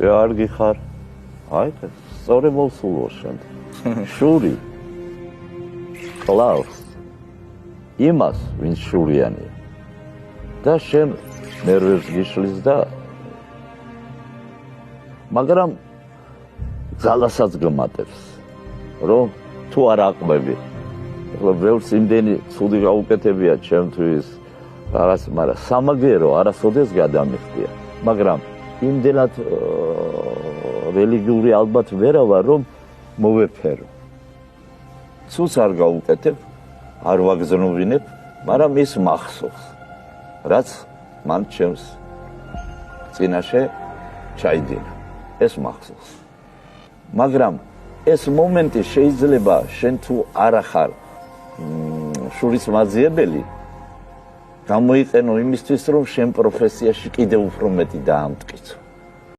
არ გიხარ? აი, სწორი მოსულო შენ. შური. კლავს. იმას, ვინც შურიანია. და შენ ნერვებს გიშლის და მაგრამ ძალასაც გმატებს. რომ თუ არ აყვები. ეხლა ბევრს იმდენი ცუდი გაუკეთებია ჩემთვის რაღაც, მაგრამ სამაგერო არასოდეს გადამიხდია. მაგრამ იმდენად რელიგიური ალბათ ვერა ვარ, რომ მოვეფერო. ცუს არ გაუკეთებ, არ ვაგზნობინებ, მაგრამ ის მახსოვს. რაც მან ჩემს წინაშე ჩაიდინა. ეს მახსოვს. მაგრამ ეს მომენტი შეიძლება შენ თუ არ ახარ შურის მაძიებელი გამოიყენო იმისთვის, რომ შენ პროფესიაში კიდევ უფრო მეტი დაამტკიცო.